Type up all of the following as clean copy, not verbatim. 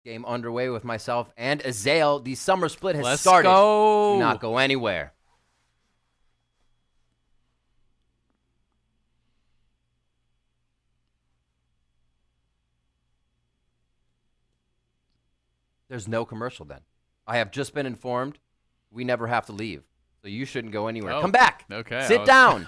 game underway with myself and Azael. The summer split has started. Go. Do not go anywhere. There's no commercial then. I have just been informed we never have to leave. So you shouldn't go anywhere. Oh, come back. Okay. Sit down.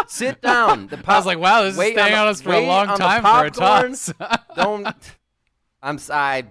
sit down. I was like, wow, this is staying on us for a long time for a toss. I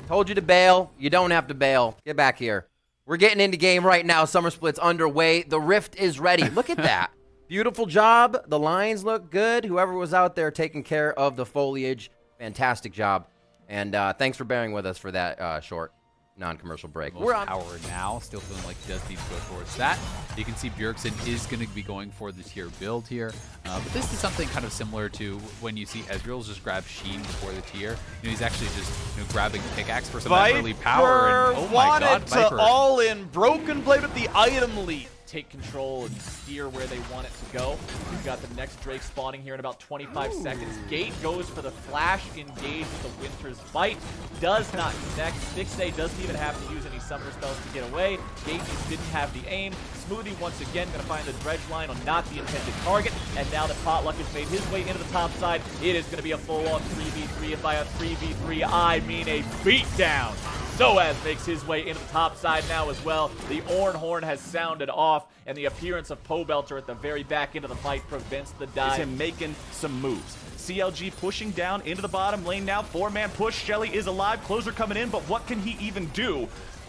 told you to bail. You don't have to bail. Get back here. We're getting into game right now. Summer Split's underway. The Rift is ready. Look at that. Beautiful job. The lines look good. Whoever was out there taking care of the foliage, fantastic job. And thanks for bearing with us for that short non-commercial break. We're on power now. Still feeling like he does need to go towards that. You can see Bjergsen is going to be going for the tier build here. But this is something kind of similar to when you see Ezreal's just grab Sheen before the tier. He's actually just grabbing the pickaxe for some early power. And, oh my God, Viper. To all in. Broken Blade with the item lead. Take control and steer where they want it to go. We've got the next Drake spawning here in about 25 seconds. Gate goes for the flash engage with the Winter's Bite. Does not connect. Stixay doesn't even have to use any summoner spells to get away. Gate just didn't have the aim. Smoothie once again going to find the dredge line on not the intended target. And now that Potluck has made his way into the top side, it is going to be a full-on 3v3. And by a 3v3, I mean a beatdown. Soaz makes his way into the top side now as well. The Orn Horn has sounded off, and the appearance of Pobelter at the very back end of the fight prevents the dive. Is him making some moves. CLG pushing down into the bottom lane now. 4-man push. Shelly is alive. Closer coming in, but what can he even do?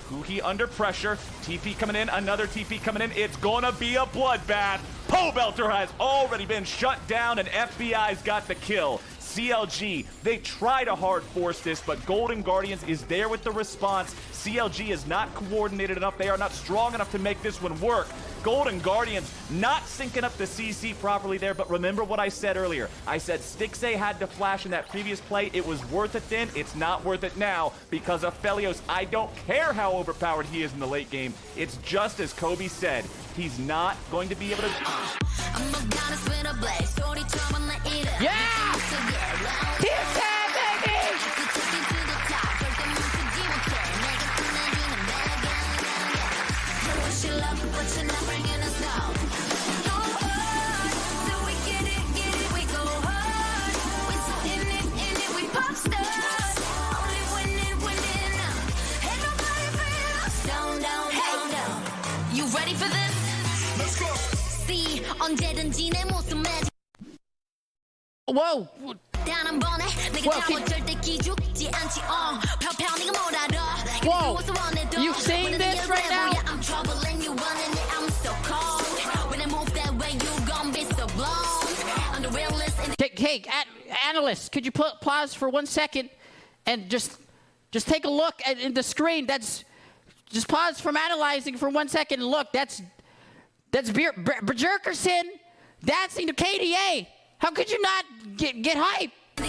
Huhi under pressure. TP coming in. Another TP coming in. It's gonna be a bloodbath. Pobelter has already been shut down, and FBI's got the kill. CLG, they try to hard force this, but Golden Guardians is there with the response. CLG is not coordinated enough. They are not strong enough to make this one work. Golden Guardians not syncing up the CC properly there, but remember what I said earlier. I said Stixay had to flash in that previous play. It was worth it then. It's not worth it now because of Felios. I don't care how overpowered he is in the late game. It's just as Kobe said. He's not going to be able to... Yeah! Tier 10, baby! You ready for this? Let's go! See, 언제든지 내 모습 매직. Whoa! Whoa, you seeing this right now? Hey, analysts, could you pause for 1 second and just take a look at the screen? Just pause from analyzing for 1 second and look. That's Bjergsen dancing to KDA. How could you not get hype? Come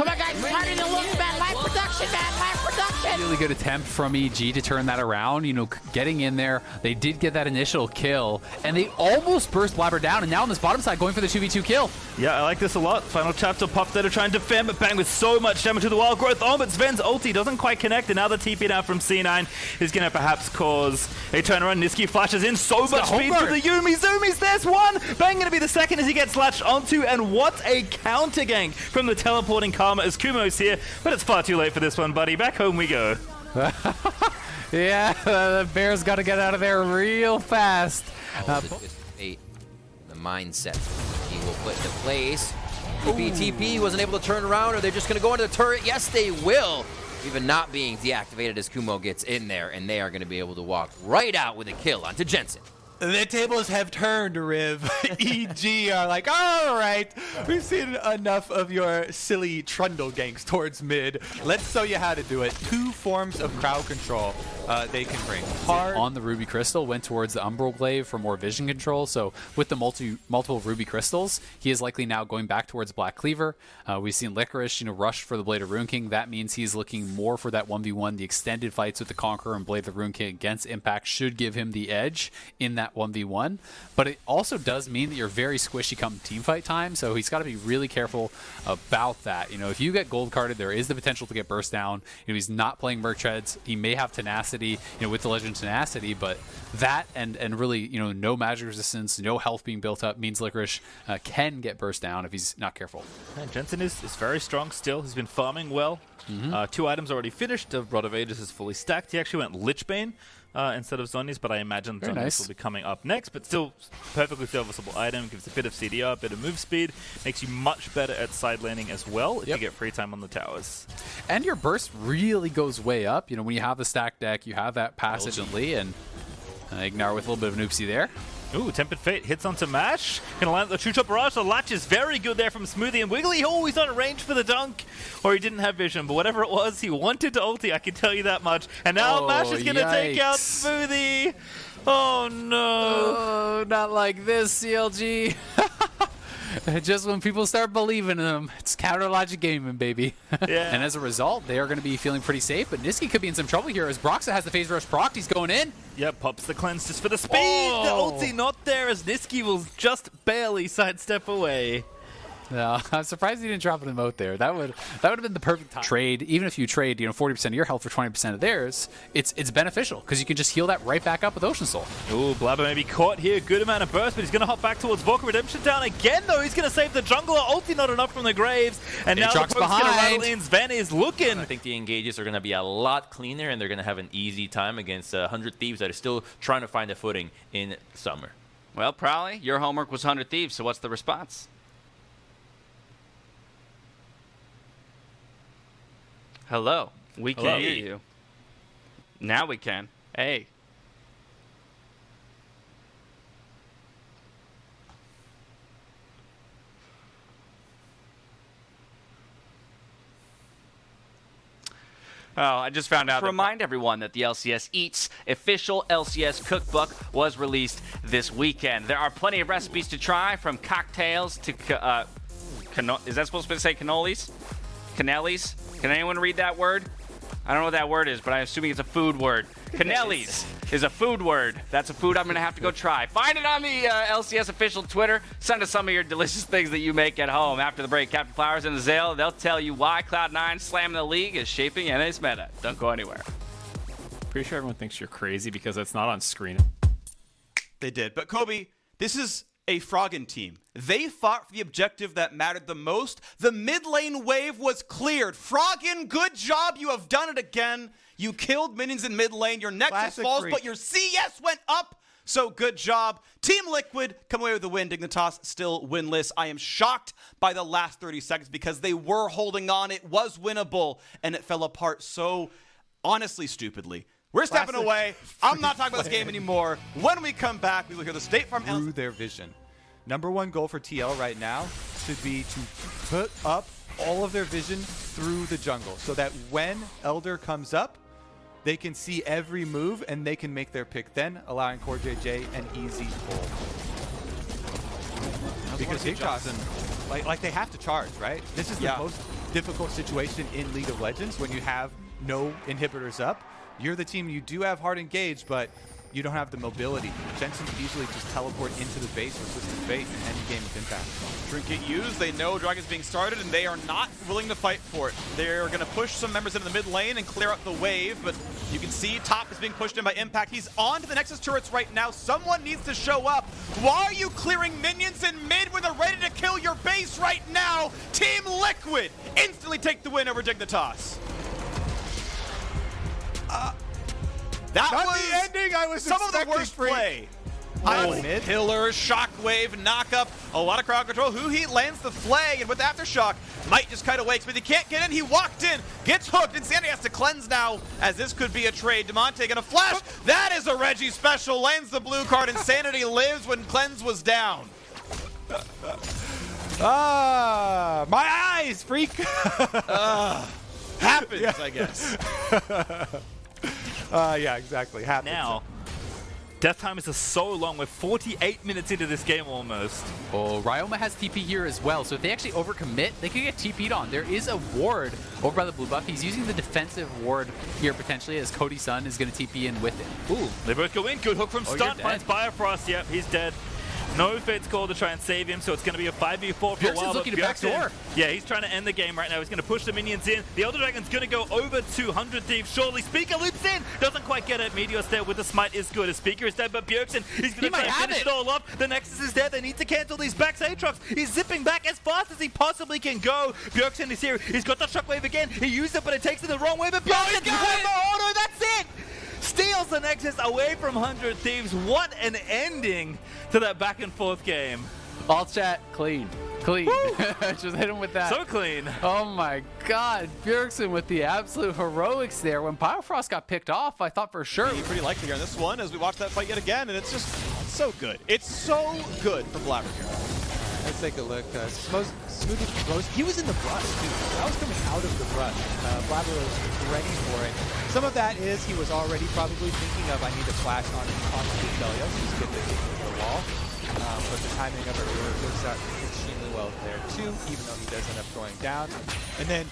on, guys, starting to look, man. Live production, man. Live production. Really good attempt from EG to turn that around. Getting in there. They did get that initial kill, and they almost burst Blabber down, and now on this bottom side, going for the 2v2 kill. Yeah, I like this a lot. Final chapter popped there to try and defend, but bang with so much damage to the wild growth. Oh, but Sven's ulti doesn't quite connect, and now the TP down from C9 is going to perhaps cause a turnaround. Niski flashes in so much speed through the Yumi. Zoomies, there's one! Bang going to be the second as he gets latched onto, and what a counter gank from the teleporting Karma as Kumo's here, but it's far too late for this one, buddy. Back home we go. Yeah, the Bears got to get out of there real fast. The mindset he will put into place. TP wasn't able to turn around. Are they just going to go into the turret? Yes, they will. Even not being deactivated as Kumo gets in there, and they are going to be able to walk right out with a kill onto Jensen. The tables have turned, Riv. EG are like, all right, we've seen enough of your silly trundle ganks towards mid. Let's show you how to do it. 2 forms of crowd control. they can bring hard. On the Ruby Crystal, went towards the Umbral Glaive for more vision control. So with the multiple Ruby Crystals, he is likely now going back towards Black Cleaver. We've seen Licorice, rush for the Blade of Rune King. That means he's looking more for that 1v1. The extended fights with the Conqueror and Blade of the Rune King against Impact should give him the edge in that 1v1. But it also does mean that you're very squishy come team fight time. So he's got to be really careful about that. If you get gold carded, there is the potential to get burst down. He's not playing Merc Treads. He may have tenacity, with the Legend Tenacity, but that and really, no magic resistance, no health being built up means Licorice can get burst down if he's not careful. And Jensen is very strong still. He's been farming well. 2 items already finished. The Rod of Ages is fully stacked. He actually went Lichbane instead of Zonies, but I imagine Zonies will be coming up next. But still, perfectly serviceable item. Gives a bit of CDR, a bit of move speed. Makes you much better at side laning as well if you get free time on the towers. And your burst really goes way up. When you have the stack deck, you have that passage and Ignar with a little bit of an oopsie there. Ooh, Tempered Fate hits onto Mash. Gonna land the True Shot Barrage. The latch is very good there from Smoothie and Wiggly. Oh, he's on range for the dunk. Or he didn't have vision, but whatever it was, he wanted to ulti, I can tell you that much. And now Mash is gonna take out Smoothie. Oh no. Oh, not like this, CLG. Just when people start believing in them, it's counter logic gaming, baby. Yeah. And as a result, they are going to be feeling pretty safe. But Niski could be in some trouble here as Broxa has the phase rush proc. He's going in. Yeah, pops the cleanse just for the speed. The ulti not there as Niski will just barely sidestep away. No, I'm surprised he didn't drop an emote there. That would have been the perfect time. Trade, even if you trade 40% of your health for 20% of theirs, it's beneficial because you can just heal that right back up with Ocean Soul. Ooh, Blabber may be caught here. Good amount of burst, but he's going to hop back towards Volca Redemption Town again, though. He's going to save the jungler. Ulti not enough from the Graves. And now the poke's going to rattle in. Sven is looking. I think the engages are going to be a lot cleaner, and they're going to have an easy time against 100 Thieves that are still trying to find a footing in summer. Well, Prowley, your homework was 100 Thieves, so what's the response? Hello. We can hear you. Now we can. Hey. Oh, I just found out. To remind everyone that the LCS Eats official LCS cookbook was released this weekend. There are plenty of recipes to try, from cocktails to is that supposed to say cannolis? Canellis? Can anyone read that word? I don't know what that word is, but I'm assuming it's a food word. Canellis is a food word. That's a food I'm going to have to go try. Find it on the LCS official Twitter. Send us some of your delicious things that you make at home. After the break, Captain Flowers and Azale, they'll tell you why Cloud9 slamming the league is shaping NA's meta. Don't go anywhere. Pretty sure everyone thinks you're crazy because it's not on screen. They did. But Kobe, this is a Froggen team. They fought for the objective that mattered the most. The mid lane wave was cleared. Froggen, good job. You have done it again. You killed minions in mid lane. Your Nexus falls, but your CS went up. So good job. Team Liquid come away with the win. Dignitas still winless. I am shocked by the last 30 seconds because they were holding on. It was winnable, and it fell apart so honestly stupidly. We're stepping away. I'm not talking about this game anymore. When we come back, we will hear the State Farm through their vision. Number one goal for TL right now should be to put up all of their vision through the jungle so that when Elder comes up, they can see every move and they can make their pick then, allowing Core JJ an easy pull. Because Higdawson, like they have to charge, right? This is the most difficult situation in League of Legends when you have no inhibitors up. You're the team, you do have hard engage, but you don't have the mobility. Jensen can easily just teleport into the base with Twisted Fate and end game with Impact. Trinket used, they know Dragon's being started, and they are not willing to fight for it. They're going to push some members into the mid lane and clear out the wave, but you can see top is being pushed in by Impact. He's on to the Nexus turrets right now. Someone needs to show up. Why are you clearing minions in mid when they're ready to kill your base right now? Team Liquid instantly take the win over Dignitas. That Not was the ending I was some of the worst play. Pillar, Shockwave, knock up, a lot of crowd control. He lands the flag, and with Aftershock, might just kite away, but he can't get in. He walked in, gets hooked. Insanity has to cleanse now, as this could be a trade. Demonte gonna flash. That is a Reggie special. Lands the blue card. Insanity lives when cleanse was down. My eyes, freak. Happens, I guess. Yeah, exactly. Happens. Now, death time is so long. We're 48 minutes into this game almost. Oh, Ryoma has TP here as well, so if they actually overcommit, they could get TP'd on. There is a ward over by the blue buff. He's using the defensive ward here potentially, as Cody Sun is going to TP in with it. Ooh, they both go in. Good hook from Stunt. Finds Bifrost. Yep, he's dead. No Fate's Call to try and save him, so it's going to be a 5v4 for a while. Looking to backdoor. Yeah, he's trying to end the game right now. He's going to push the minions in. The Elder Dragon's going to go over 200 Thieves shortly. Speaker leaps in. Doesn't quite get it. Meteor's there with the smite is good. A Speaker is dead, but Bjergsen, he's going to try and finish it all up. The Nexus is dead. They need to cancel these backs. Aatrox, he's zipping back as fast as he possibly can go. Bjergsen is here. He's got the shockwave again. He used it, but it takes it the wrong way. But Bjergsen, oh no, that's it! Steals the Nexus away from 100 Thieves. What an ending to that back and forth game. All chat, clean. Clean. Just hit him with that. So clean. Oh my god. Bjergsen with the absolute heroics there. When Bifrost got picked off, I thought for sure. Pretty likely here in this one as we watch that fight yet again, and it's just so good. It's so good for Blabber here. Let's take a look. Smoothie, he was in the brush, too. That was coming out of the brush. Blabber was ready for it. Some of that is he was already probably thinking of, I need to flash on the Delios, just get the wall. But the timing of it works out extremely well there, too, even though he does end up going down. And then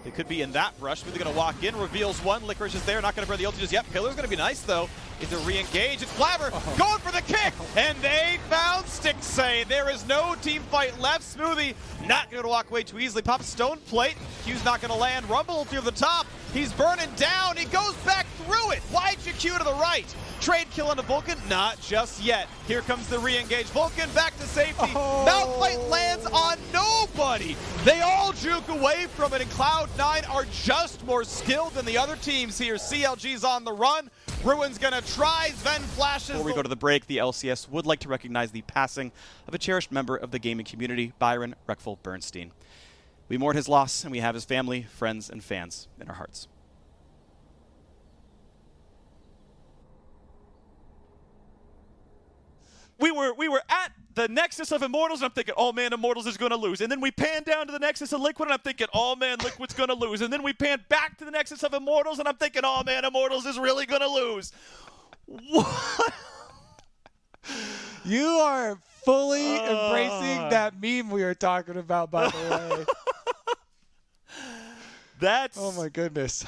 they could be in that brush. They're going to walk in, reveals one. Licorice is there, not going to burn the ult just yet. Pillar's going to be nice, though. Is to re-engage. It's Blabber going for the kick, and they found Stixay. There is no team fight left. Smoothie not going to walk away too easily. Pops stone plate. Q's not going to land. Rumble through the top. He's burning down. He goes back through it. YGQ to the right. Trade kill on the Vulcan? Not just yet. Here comes the re-engage. Vulcan back to safety. Malphite lands on nobody. They all juke away from it, and Cloud9 are just more skilled than the other teams here. CLG's on the run. Ruin's gonna try. Sven flashes. Before we go to the break, the LCS would like to recognize the passing of a cherished member of the gaming community, Byron Reckful Bernstein. We mourn his loss, and we have his family, friends, and fans in our hearts. We were at the Nexus of Immortals, and I'm thinking, oh man, Immortals is going to lose. And then we pan down to the Nexus of Liquid, and I'm thinking, oh man, Liquid's going to lose. And then we pan back to the Nexus of Immortals, and I'm thinking, oh man, Immortals is really going to lose. What? You are fully embracing that meme we were talking about, by the way. That's... Oh my goodness.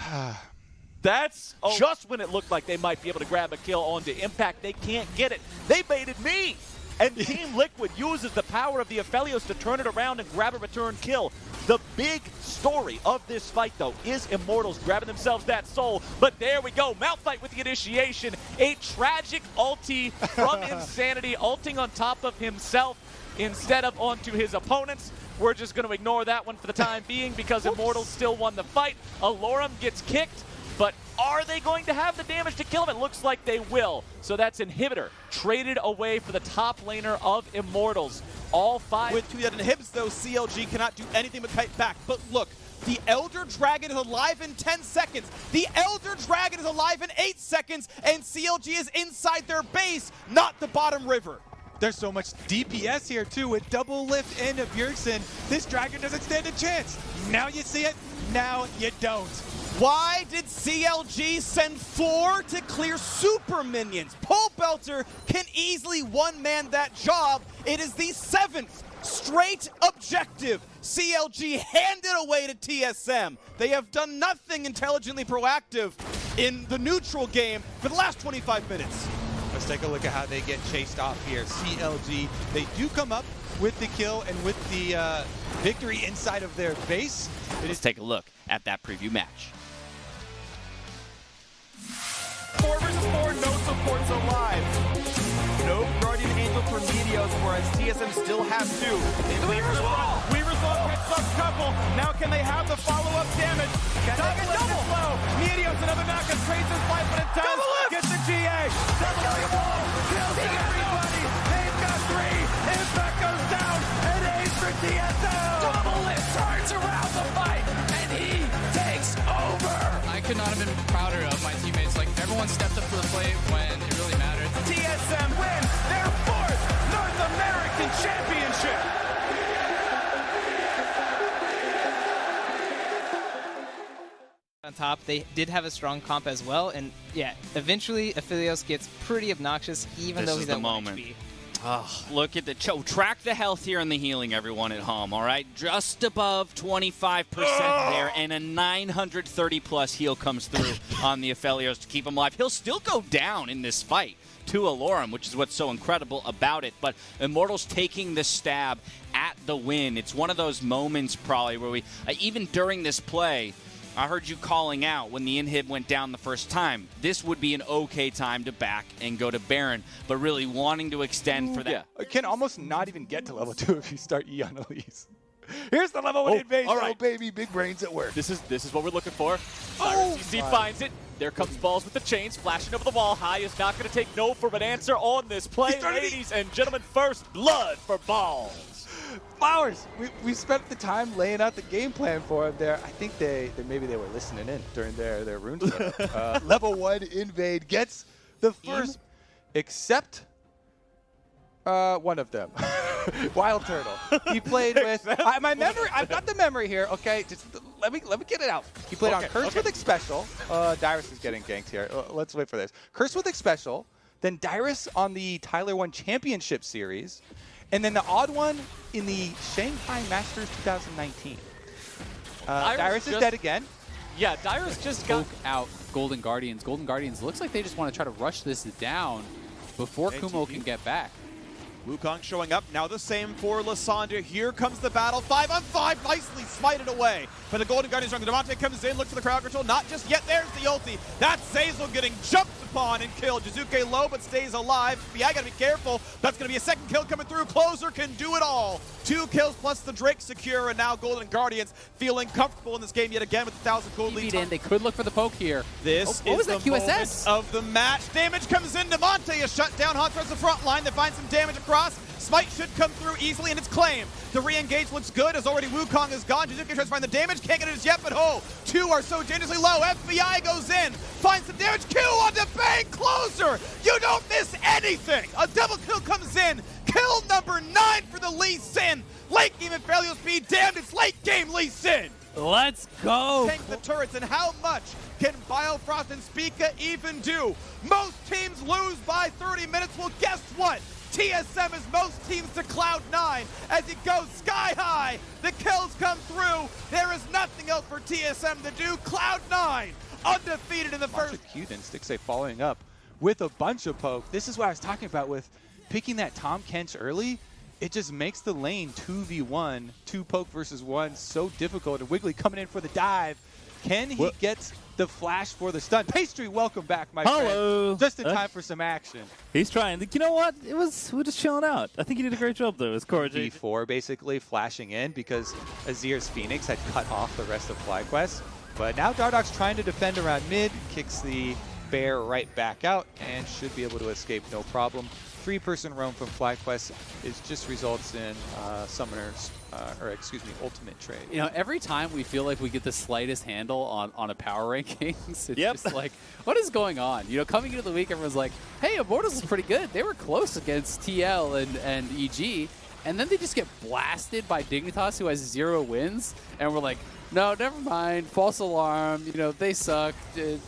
That's just when it looked like they might be able to grab a kill onto Impact. They can't get it. They baited me. And Team Liquid uses the power of the Aphelios to turn it around and grab a return kill. The big story of this fight, though, is Immortals grabbing themselves that soul. But there we go. Malphite with the initiation. A tragic ulti from Insanity, ulting on top of himself instead of onto his opponents. We're just going to ignore that one for the time being because Immortals still won the fight. Alorum gets kicked. But are they going to have the damage to kill him? It looks like they will. So that's Inhibitor traded away for the top laner of Immortals. All five. With two that inhibits, though, CLG cannot do anything but kite back. But look, the Elder Dragon is alive in 10 seconds. The Elder Dragon is alive in 8 seconds. And CLG is inside their base, not the bottom river. There's so much DPS here, too, with double lift into Bjergsen. This Dragon doesn't stand a chance. Now you see it, now you don't. Why did CLG send 4 to clear super minions? Pole Belter can easily one-man that job. It is the 7th straight objective. CLG handed away to TSM. They have done nothing intelligently proactive in the neutral game for the last 25 minutes. Let's take a look at how they get chased off here. CLG, they do come up with the kill and with the victory inside of their base. Let's take a look at that preview match. 4 versus 4, no supports alive. No Guardian Angel for Meteos, whereas TSM still has 2. Weaver's Wall picks up couple. Now can they have the follow-up damage? Double lift is low. Meteos, another knockup, trades his life, but it does. Gets the GA. Double lift wall. Kills everybody. They've got 3. Impact goes down. And ace for TSM. Double lift turns around the fight, and he takes over. I could not have been prouder of my teammates. Like, everyone stepped up to the plate when it really mattered. TSM wins their 4th North American Championship. on top. They did have a strong comp as well, and yeah, eventually Aphelios gets pretty obnoxious, even though he's at 1 HP. Oh, look at the track the health here and the healing, everyone at home. All right, just above 25% there, and a 930+ heal comes through on the Aphelios to keep him alive. He'll still go down in this fight to Alorum, which is what's so incredible about it. But Immortals taking the stab at the win. It's one of those moments probably where we, even during this play, I heard you calling out when the inhib went down the first time. This would be an okay time to back and go to Baron, but really wanting to extend for that. Yeah, it can almost not even get to level 2 if you start E on Elise. Here's the level 1 invasion. All right. Oh, baby, big brains at work. This is what we're looking for. CC finds it. There comes Balls with the chains, flashing over the wall. High is not going to take no for an answer on this play. Ladies and gentlemen, first blood for Balls. Flowers, we spent the time laying out the game plan for him there. I think maybe they were listening in during their rune setup. Level 1 invade gets the first, except one of them. Wild Turtle. He played with my memory. I've got the memory here. Okay, just let me get it out. He played on Curse with Special. Dyrus is getting ganked here. Let's wait for this. Curse with Special, then Dyrus on the Tyler 1 Championship Series, and then the odd one in the Shanghai Masters 2019. Dyrus is dead again. Yeah, Dyrus just got out Golden Guardians. Golden Guardians looks like they just want to try to rush this down before Kumo can get back. Wukong showing up, now the same for Lysandra. Here comes the battle, 5-on-5, nicely smited away. But the Golden Guardians run, Devontae comes in, looks for the crowd control, not just yet, there's the ulti. That's Zazel getting jumped upon and killed. Jizuke low, but stays alive. Yeah, gotta be careful. That's gonna be a second kill coming through. Closer can do it all. 2 kills plus the Drake secure, and now Golden Guardians feeling comfortable in this game yet again with 1,000 gold lead. They could look for the poke here. This is the moment of the match. Damage comes in. Devontae is shut down. Hans runs the front line. They find some damage across. Smite should come through easily, and it's claimed. The re-engage looks good as already Wukong is gone. Jizuke tries to find the damage. Can't get it as yet, but two are so dangerously low. FBI goes in. Finds the damage. Q onto Bang. Closer. You don't miss anything. A double kill comes in. Kill number 9 for the Lee Sin. Late game and Aphelios be damned. It's late game Lee Sin. Let's go. Tank the turrets, and how much can Biofrost and Spica even do? Most teams lose by 30 minutes. Well, guess what? TSM is most teams to Cloud9 as it goes sky high. The kills come through. There is nothing else for TSM to do. Cloud9 undefeated in the first. Q then Stixxay following up with a bunch of poke. This is what I was talking about with picking that Tom Kench early. It just makes the lane 2v1, 2 poke versus 1 so difficult. And Wiggly coming in for the dive. Can he get the flash for the stun? Pastry, welcome back, my friend. Just in time for some action. He's trying. You know what? We're just chilling out. I think he did a great job, though. It's Corey D4 basically flashing in because Azir's Phoenix had cut off the rest of FlyQuest. But now Dardoch's trying to defend around mid, kicks the bear right back out, and should be able to escape no problem. 3-person roam from FlyQuest just results in summoners, ultimate trade. You know, every time we feel like we get the slightest handle on a power rankings, it's just like, what is going on? You know, coming into the week, everyone's like, hey, Immortals is pretty good. They were close against TL and EG, and then they just get blasted by Dignitas, who has 0 wins, and we're like, no, never mind, false alarm, you know, they suck,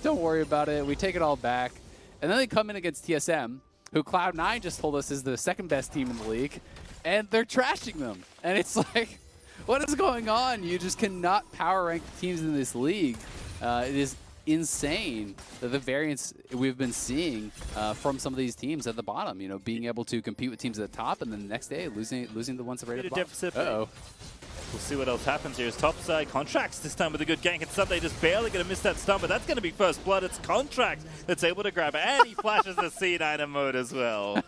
don't worry about it, we take it all back. And then they come in against TSM, who Cloud9 just told us is the 2nd best team in the league, and they're trashing them. And it's like, what is going on? You just cannot power rank the teams in this league. It is insane the variance we've been seeing from some of these teams at the bottom. You know, being able to compete with teams at the top, and then the next day losing the ones that are right at the bottom. Uh-oh. We'll see what else happens here. It's topside. Contracts this time with a good gank. And Sunday just barely going to miss that stun, but that's going to be first blood. It's Contract that's able to grab it, and he flashes the C9 mode as well.